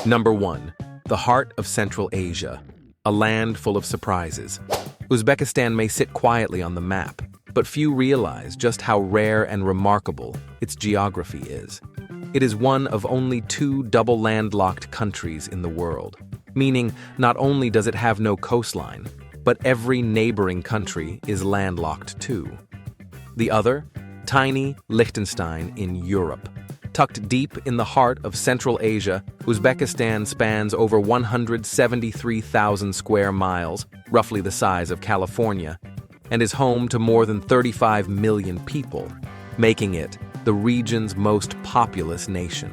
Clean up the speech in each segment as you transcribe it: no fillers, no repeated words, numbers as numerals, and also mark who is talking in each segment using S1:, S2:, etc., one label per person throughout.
S1: Number 1. The heart of Central Asia, a land full of surprises. Uzbekistan may sit quietly on the map, but few realize just how rare and remarkable its geography is. It is one of only 2 double landlocked countries in the world, meaning not only does it have no coastline, but every neighboring country is landlocked too. The other, tiny Liechtenstein in Europe. Tucked deep in the heart of Central Asia, Uzbekistan spans over 173,000 square miles, roughly the size of California, and is home to more than 35 million people, making it the region's most populous nation.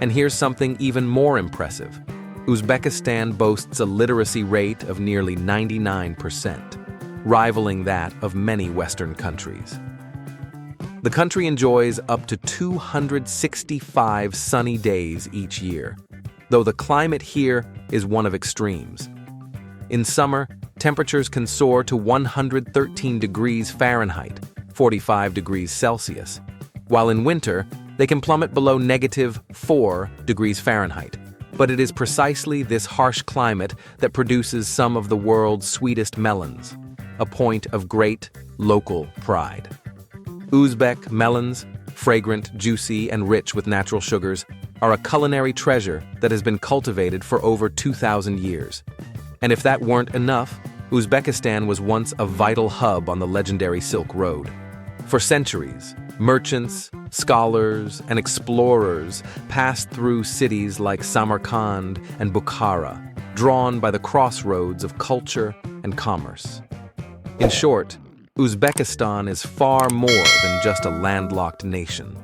S1: And here's something even more impressive. Uzbekistan boasts a literacy rate of nearly 99%, rivaling that of many Western countries. The country enjoys up to 265 sunny days each year, though the climate here is one of extremes. In summer, temperatures can soar to 113 degrees Fahrenheit, 45 degrees Celsius, while in winter, they can plummet below -4 degrees Fahrenheit. But it is precisely this harsh climate that produces some of the world's sweetest melons, a point of great local pride. Uzbek melons, fragrant, juicy, and rich with natural sugars, are a culinary treasure that has been cultivated for over 2,000 years. And if that weren't enough, Uzbekistan was once a vital hub on the legendary Silk Road. For centuries, merchants, scholars, and explorers passed through cities like Samarkand and Bukhara, drawn by the crossroads of culture and commerce. In short, Uzbekistan is far more than just a landlocked nation.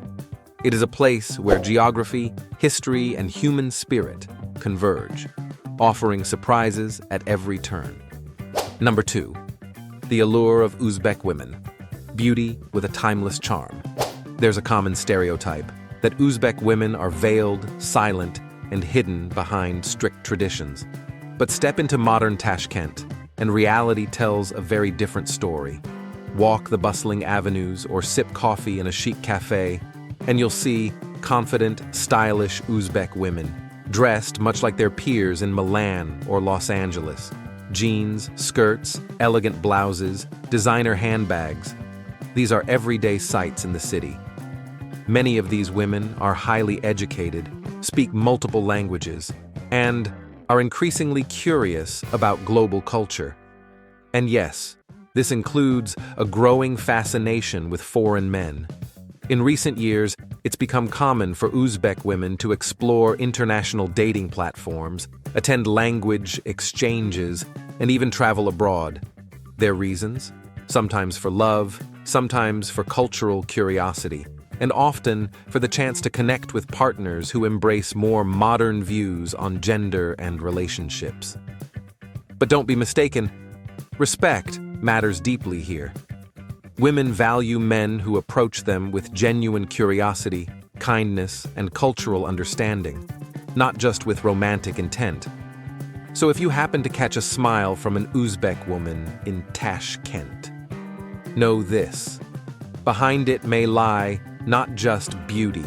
S1: It is a place where geography, history, and human spirit converge, offering surprises at every turn. Number 2. The allure of Uzbek women. Beauty with a timeless charm. There's a common stereotype that Uzbek women are veiled, silent, and hidden behind strict traditions. But step into modern Tashkent, and reality tells a very different story. Walk the bustling avenues or sip coffee in a chic cafe, and you'll see confident, stylish Uzbek women, dressed much like their peers in Milan or Los Angeles. Jeans, skirts, elegant blouses, designer handbags. These are everyday sights in the city. Many of these women are highly educated, speak multiple languages, and are increasingly curious about global culture. And yes, this includes a growing fascination with foreign men. In recent years, it's become common for Uzbek women to explore international dating platforms, attend language exchanges, and even travel abroad. Their reasons? Sometimes for love, sometimes for cultural curiosity, and often for the chance to connect with partners who embrace more modern views on gender and relationships. But don't be mistaken, respect matters deeply here. Women value men who approach them with genuine curiosity, kindness, and cultural understanding, not just with romantic intent. So if you happen to catch a smile from an Uzbek woman in Tashkent, know this: behind it may lie not just beauty,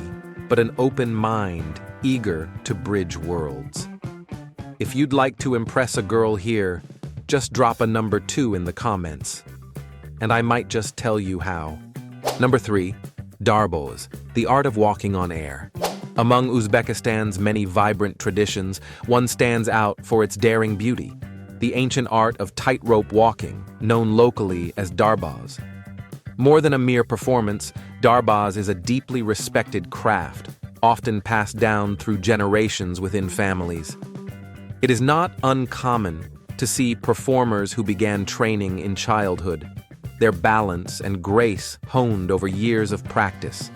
S1: but an open mind eager to bridge worlds. If you'd like to impress a girl here, just drop a number 2 in the comments, and I might just tell you how. Number 3, darboz, the art of walking on air. Among Uzbekistan's many vibrant traditions, one stands out for its daring beauty, the ancient art of tightrope walking, known locally as darboz. More than a mere performance, darboz is a deeply respected craft, often passed down through generations within families. It is not uncommon to see performers who began training in childhood, their balance and grace honed over years of practice.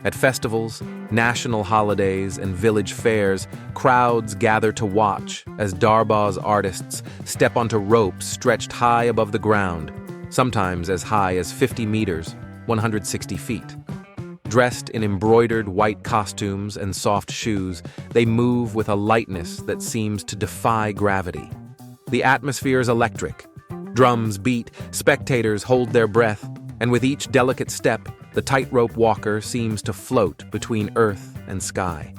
S1: At festivals, national holidays, and village fairs, crowds gather to watch as darboz artists step onto ropes stretched high above the ground, sometimes as high as 50 meters, 160 feet. Dressed in embroidered white costumes and soft shoes, they move with a lightness that seems to defy gravity. The atmosphere is electric. Drums beat, spectators hold their breath, and with each delicate step, the tightrope walker seems to float between earth and sky.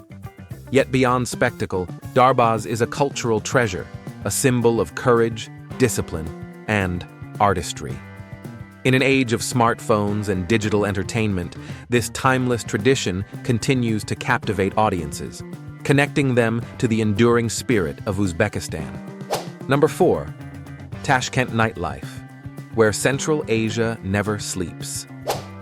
S1: Yet beyond spectacle, Darbaz is a cultural treasure, a symbol of courage, discipline, and artistry. In an age of smartphones and digital entertainment, this timeless tradition continues to captivate audiences, connecting them to the enduring spirit of Uzbekistan. Number 4. Tashkent nightlife, where Central Asia never sleeps.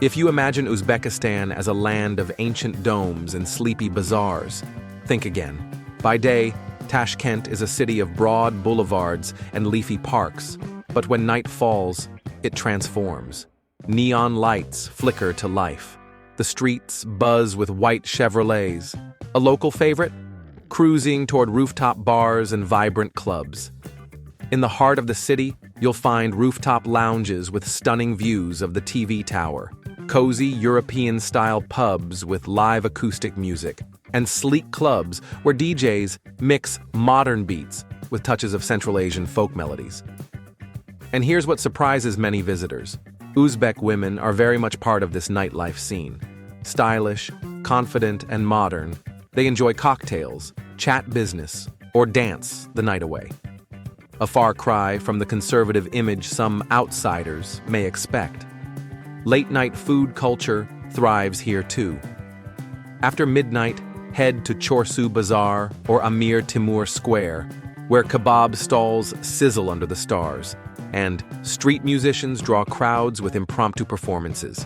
S1: If you imagine Uzbekistan as a land of ancient domes and sleepy bazaars, think again. By day, Tashkent is a city of broad boulevards and leafy parks, but when night falls, it transforms. Neon lights flicker to life. The streets buzz with white Chevrolets. A local favorite? Cruising toward rooftop bars and vibrant clubs. In the heart of the city, you'll find rooftop lounges with stunning views of the TV tower, cozy European-style pubs with live acoustic music, and sleek clubs where DJs mix modern beats with touches of Central Asian folk melodies. And here's what surprises many visitors. Uzbek women are very much part of this nightlife scene. Stylish, confident, and modern, they enjoy cocktails, chat business, or dance the night away. A far cry from the conservative image some outsiders may expect. Late-night food culture thrives here too. After midnight, head to Chorsu Bazaar or Amir Timur Square, where kebab stalls sizzle under the stars, and street musicians draw crowds with impromptu performances.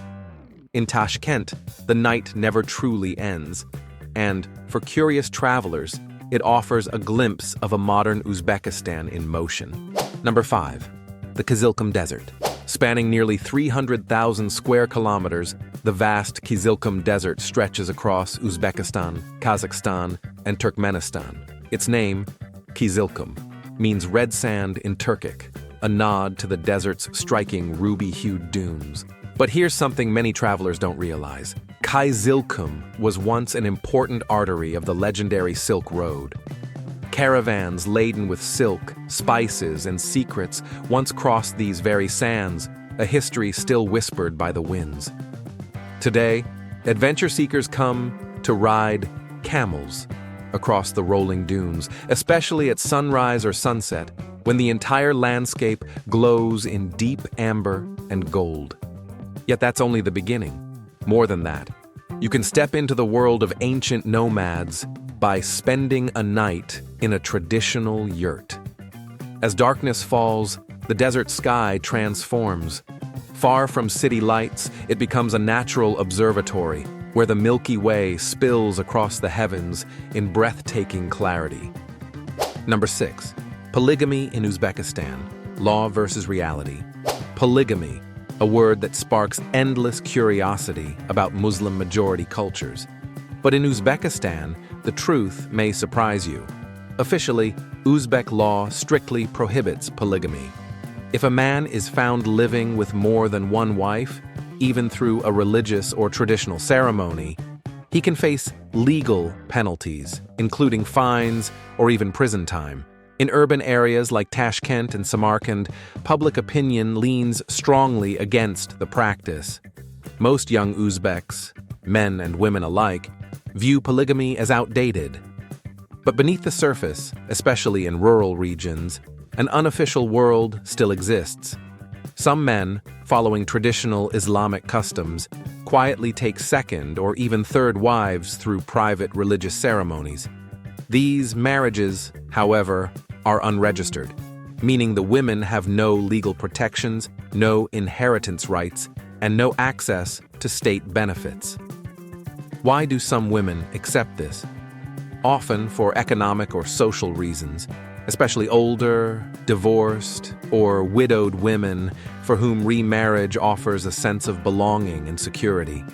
S1: In Tashkent, the night never truly ends, and for curious travelers, it offers a glimpse of a modern Uzbekistan in motion. Number 5. The Kizilkum Desert. Spanning nearly 300,000 square kilometers, the vast Kizilkum Desert stretches across Uzbekistan, Kazakhstan, and Turkmenistan. Its name, Kizilkum, means red sand in Turkic, a nod to the desert's striking ruby-hued dunes. But here's something many travelers don't realize. Kizilkum was once an important artery of the legendary Silk Road. Caravans laden with silk, spices, and secrets once crossed these very sands, a history still whispered by the winds. Today, adventure seekers come to ride camels across the rolling dunes, especially at sunrise or sunset, when the entire landscape glows in deep amber and gold. Yet that's only the beginning. More than that, you can step into the world of ancient nomads by spending a night in a traditional yurt. As darkness falls, the desert sky transforms. Far from city lights, it becomes a natural observatory where the Milky Way spills across the heavens in breathtaking clarity. Number 6. Polygamy in Uzbekistan. Law versus reality. Polygamy, a word that sparks endless curiosity about Muslim-majority cultures. But in Uzbekistan, the truth may surprise you. Officially, Uzbek law strictly prohibits polygamy. If a man is found living with more than one wife, even through a religious or traditional ceremony, he can face legal penalties, including fines or even prison time. In urban areas like Tashkent and Samarkand, public opinion leans strongly against the practice. Most young Uzbeks, men and women alike, view polygamy as outdated. But beneath the surface, especially in rural regions, an unofficial world still exists. Some men, following traditional Islamic customs, quietly take second or even third wives through private religious ceremonies. These marriages, however, are unregistered, meaning the women have no legal protections, no inheritance rights, and no access to state benefits. Why do some women accept this? Often for economic or social reasons, especially older, divorced, or widowed women for whom remarriage offers a sense of belonging and security.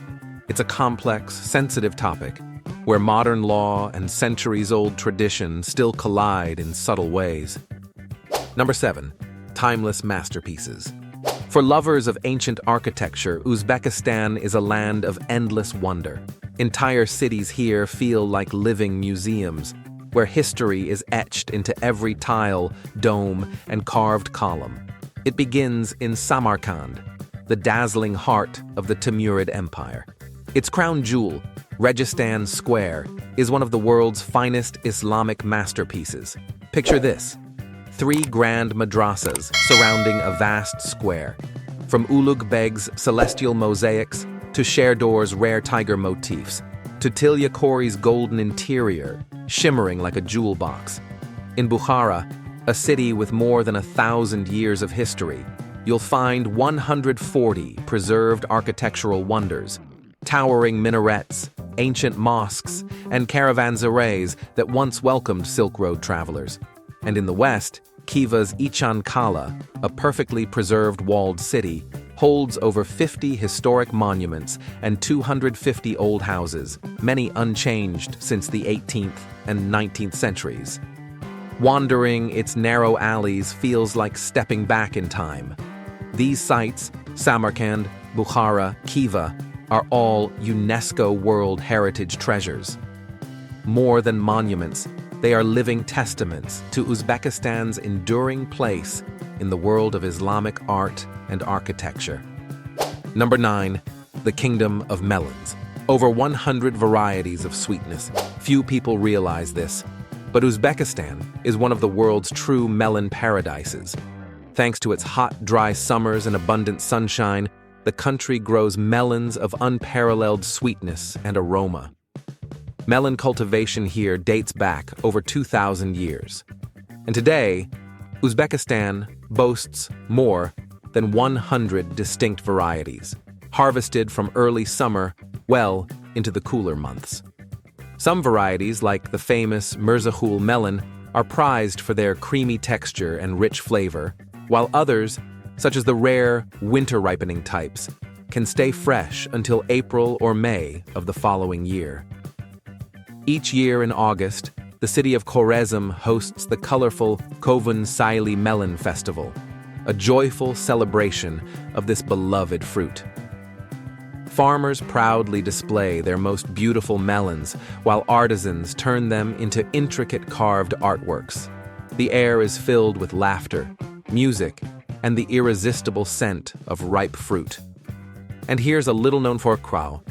S1: It's a complex, sensitive topic where modern law and centuries-old tradition still collide in subtle ways. Number 7. Timeless masterpieces. For lovers of ancient architecture, Uzbekistan is a land of endless wonder. Entire cities here feel like living museums, where history is etched into every tile, dome, and carved column. It begins in Samarkand, the dazzling heart of the Timurid Empire. Its crown jewel, Registan Square is one of the world's finest Islamic masterpieces. Picture this: 3 grand madrasas surrounding a vast square. From Ulugh Beg's celestial mosaics to Sherdor's rare tiger motifs, to Tilya Khori's golden interior, shimmering like a jewel box. In Bukhara, a city with more than 1,000 years of history, you'll find 140 preserved architectural wonders, towering minarets, ancient mosques, and caravanserais that once welcomed Silk Road travelers. And in the west, Khiva's Ichan Kala, a perfectly preserved walled city, holds over 50 historic monuments and 250 old houses, many unchanged since the 18th and 19th centuries. Wandering its narrow alleys feels like stepping back in time. These sites, Samarkand, Bukhara, Khiva, are all UNESCO World Heritage Treasures. More than monuments, they are living testaments to Uzbekistan's enduring place in the world of Islamic art and architecture. Number 9. The Kingdom of Melons. Over 100 varieties of sweetness. Few people realize this, but Uzbekistan is one of the world's true melon paradises. Thanks to its hot, dry summers and abundant sunshine, the country grows melons of unparalleled sweetness and aroma. Melon cultivation here dates back over 2,000 years. And today, Uzbekistan boasts more than 100 distinct varieties, harvested from early summer well into the cooler months. Some varieties, like the famous Mirzakhul melon, are prized for their creamy texture and rich flavor, while others, such as the rare winter-ripening types, can stay fresh until April or May of the following year. Each year in August, the city of Khorezm hosts the colorful Kovun Saili Melon Festival, a joyful celebration of this beloved fruit. Farmers proudly display their most beautiful melons, while artisans turn them into intricate carved artworks. The air is filled with laughter, music, and the irresistible scent of ripe fruit. And here's a little-known fact.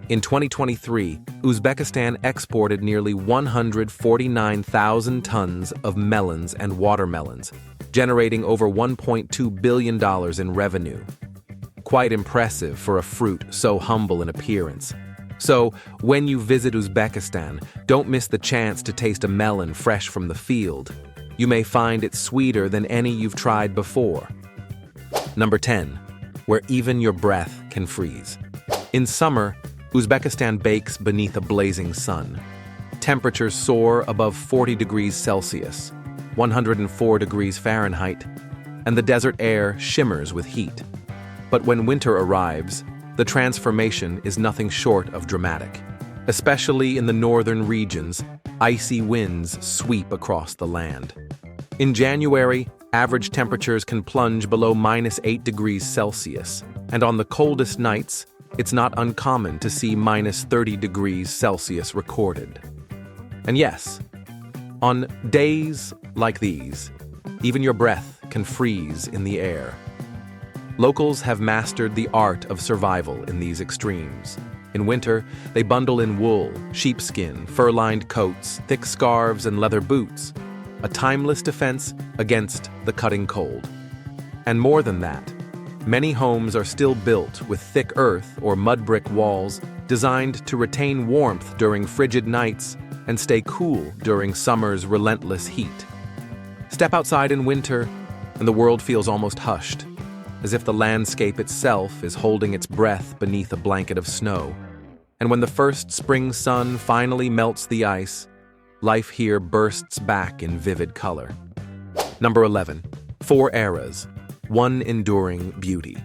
S1: In 2023, Uzbekistan exported nearly 149,000 tons of melons and watermelons, generating over $1.2 billion in revenue. Quite impressive for a fruit so humble in appearance. So, when you visit Uzbekistan, don't miss the chance to taste a melon fresh from the field. You may find it sweeter than any you've tried before. Number 10. Where even your breath can freeze. In summer, Uzbekistan bakes beneath a blazing sun. Temperatures soar above 40 degrees Celsius, 104 degrees Fahrenheit, and the desert air shimmers with heat. But when winter arrives, the transformation is nothing short of dramatic. Especially in the northern regions, icy winds sweep across the land. In January, average temperatures can plunge below -8 degrees Celsius, and on the coldest nights, it's not uncommon to see -30 degrees Celsius recorded. And yes, on days like these, even your breath can freeze in the air. Locals have mastered the art of survival in these extremes. In winter, they bundle in wool, sheepskin, fur-lined coats, thick scarves, and leather boots, a timeless defense against the cutting cold. And more than that, many homes are still built with thick earth or mud brick walls designed to retain warmth during frigid nights and stay cool during summer's relentless heat. Step outside in winter, and the world feels almost hushed, as if the landscape itself is holding its breath beneath a blanket of snow. And when the first spring sun finally melts the ice, life here bursts back in vivid color. Number 11. 4 eras, one enduring beauty.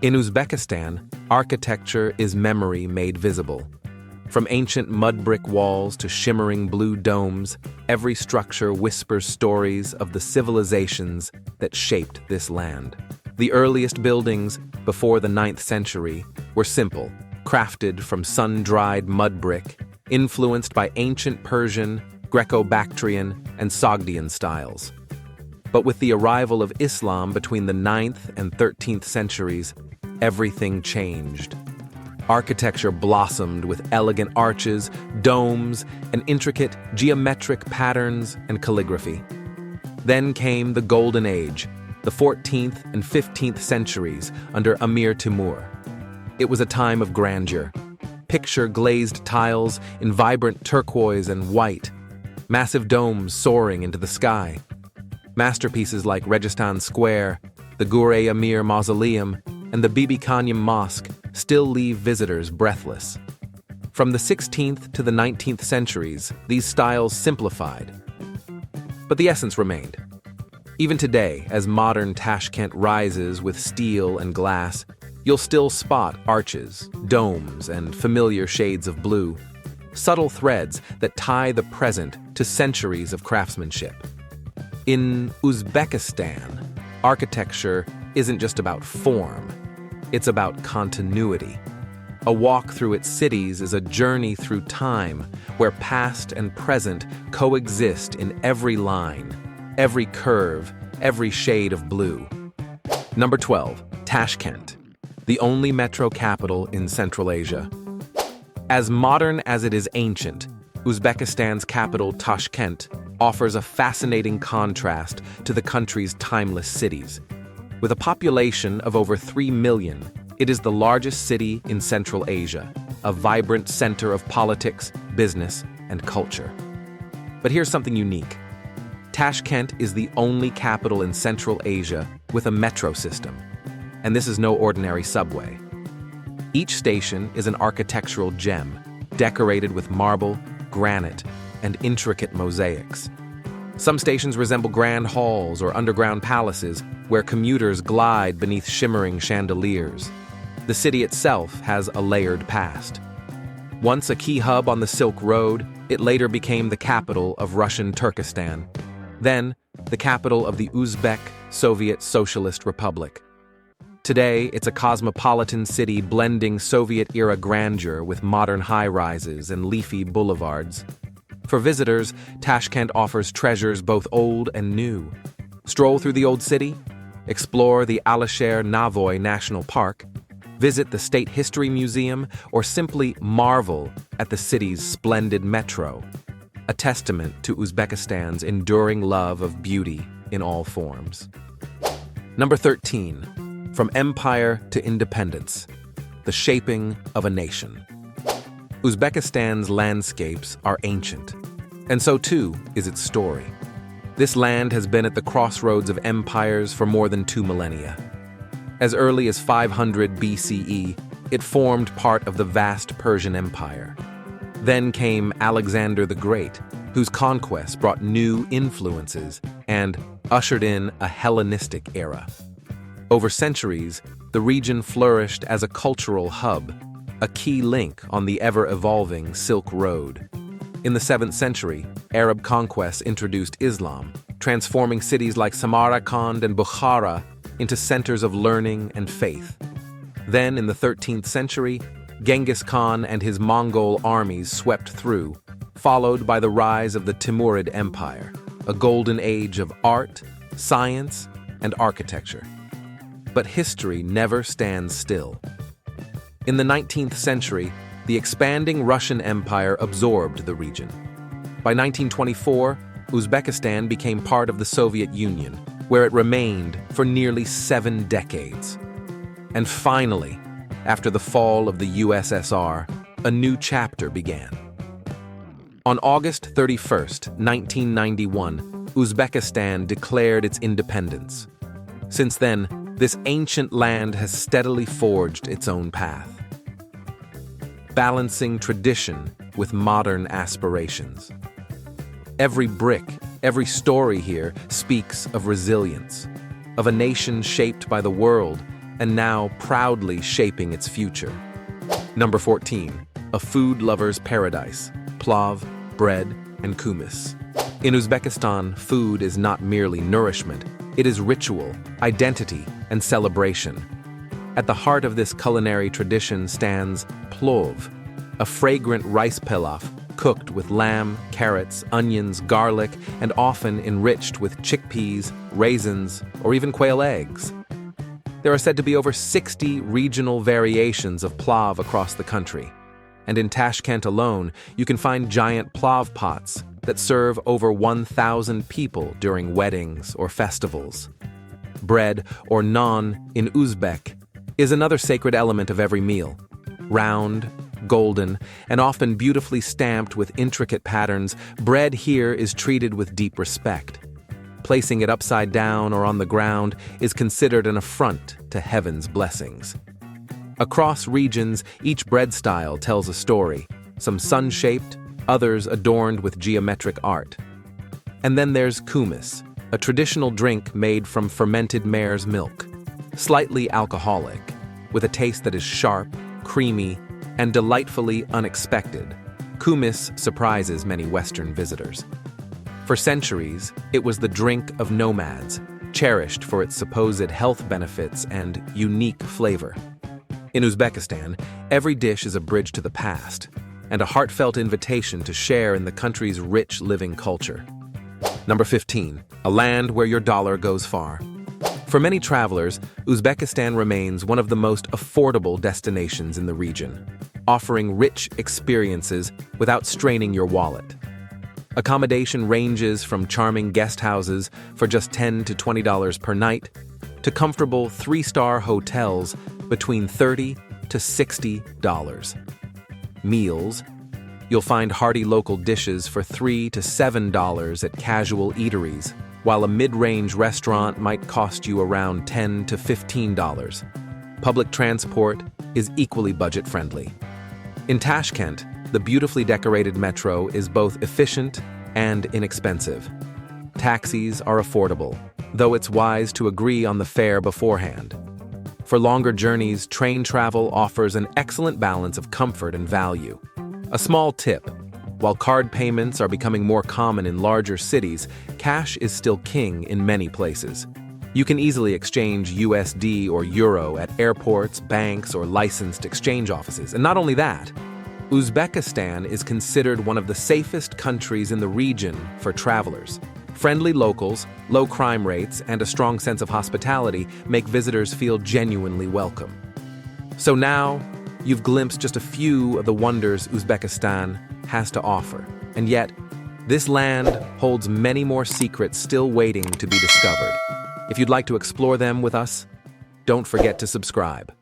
S1: In Uzbekistan, architecture is memory made visible. From ancient mud brick walls to shimmering blue domes, every structure whispers stories of the civilizations that shaped this land. The earliest buildings, before the 9th century, were simple, crafted from sun-dried mud brick, influenced by ancient Persian, Greco-Bactrian, and Sogdian styles. But with the arrival of Islam between the 9th and 13th centuries, everything changed. Architecture blossomed with elegant arches, domes, and intricate geometric patterns and calligraphy. Then came the Golden Age, the 14th and 15th centuries under Amir Timur. It was a time of grandeur. Picture glazed tiles in vibrant turquoise and white, massive domes soaring into the sky. Masterpieces like Registan Square, the Gur-e-Amir Mausoleum, and the Bibi Kanyam Mosque still leave visitors breathless. From the 16th to the 19th centuries, these styles simplified, but the essence remained. Even today, as modern Tashkent rises with steel and glass, you'll still spot arches, domes, and familiar shades of blue, subtle threads that tie the present to centuries of craftsmanship. In Uzbekistan, architecture isn't just about form, it's about continuity. A walk through its cities is a journey through time where past and present coexist in every line, every curve, every shade of blue. Number 12, Tashkent, the only metro capital in Central Asia. As modern as it is ancient, Uzbekistan's capital, Tashkent, offers a fascinating contrast to the country's timeless cities. With a population of over 3 million, it is the largest city in Central Asia, a vibrant center of politics, business, and culture. But here's something unique. Tashkent is the only capital in Central Asia with a metro system, and this is no ordinary subway. Each station is an architectural gem, decorated with marble, granite, and intricate mosaics. Some stations resemble grand halls or underground palaces where commuters glide beneath shimmering chandeliers. The city itself has a layered past. Once a key hub on the Silk Road, it later became the capital of Russian Turkestan, then the capital of the Uzbek Soviet Socialist Republic. Today, it's a cosmopolitan city blending Soviet-era grandeur with modern high-rises and leafy boulevards. For visitors, Tashkent offers treasures both old and new. Stroll through the old city, explore the Alisher Navoy National Park, visit the State History Museum, or simply marvel at the city's splendid metro, a testament to Uzbekistan's enduring love of beauty in all forms. Number 13, from empire to independence, the shaping of a nation. Uzbekistan's landscapes are ancient, and so too is its story. This land has been at the crossroads of empires for more than 2 millennia. As early as 500 BCE, it formed part of the vast Persian Empire. Then came Alexander the Great, whose conquests brought new influences and ushered in a Hellenistic era. Over centuries, the region flourished as a cultural hub, a key link on the ever-evolving Silk Road. In the 7th century, Arab conquests introduced Islam, transforming cities like Samarkand and Bukhara into centers of learning and faith. Then, in the 13th century, Genghis Khan and his Mongol armies swept through, followed by the rise of the Timurid Empire, a golden age of art, science, and architecture. But history never stands still. In the 19th century, the expanding Russian Empire absorbed the region. By 1924, Uzbekistan became part of the Soviet Union, where it remained for nearly 7 decades. And finally, after the fall of the USSR, a new chapter began. On August 31st, 1991, Uzbekistan declared its independence. Since then, this ancient land has steadily forged its own path, balancing tradition with modern aspirations. Every brick, every story here speaks of resilience, of a nation shaped by the world and now proudly shaping its future. Number 14, a food lover's paradise, plav, bread, and kumis. In Uzbekistan, food is not merely nourishment, it is ritual, identity, and celebration. At the heart of this culinary tradition stands plov, a fragrant rice pilaf cooked with lamb, carrots, onions, garlic, and often enriched with chickpeas, raisins, or even quail eggs. There are said to be over 60 regional variations of plav across the country. And in Tashkent alone, you can find giant plav pots that serve over 1,000 people during weddings or festivals. Bread, or naan in Uzbek, is another sacred element of every meal. Round, golden, and often beautifully stamped with intricate patterns, bread here is treated with deep respect. Placing it upside down or on the ground is considered an affront to heaven's blessings. Across regions, each bread style tells a story, some sun-shaped, others adorned with geometric art. And then there's kumis, a traditional drink made from fermented mare's milk, slightly alcoholic, with a taste that is sharp, creamy, and delightfully unexpected. Kumis surprises many Western visitors. For centuries, it was the drink of nomads, cherished for its supposed health benefits and unique flavor. In Uzbekistan, every dish is a bridge to the past, and a heartfelt invitation to share in the country's rich living culture. Number 15, a land where your dollar goes far. For many travelers, Uzbekistan remains one of the most affordable destinations in the region, offering rich experiences without straining your wallet. Accommodation ranges from charming guest houses for just $10 to $20 per night to comfortable 3-star hotels between $30 to $60. Meals, you'll find hearty local dishes for $3 to $7 at casual eateries, while a mid-range restaurant might cost you around $10 to $15. Public transport is equally budget-friendly. In Tashkent, the beautifully decorated metro is both efficient and inexpensive. Taxis are affordable, though it's wise to agree on the fare beforehand. For longer journeys, train travel offers an excellent balance of comfort and value. A small tip: while card payments are becoming more common in larger cities, cash is still king in many places. You can easily exchange USD or Euro at airports, banks, or licensed exchange offices. And not only that, Uzbekistan is considered one of the safest countries in the region for travelers. Friendly locals, low crime rates, and a strong sense of hospitality make visitors feel genuinely welcome. So now, you've glimpsed just a few of the wonders Uzbekistan has to offer. And yet, this land holds many more secrets still waiting to be discovered. If you'd like to explore them with us, don't forget to subscribe.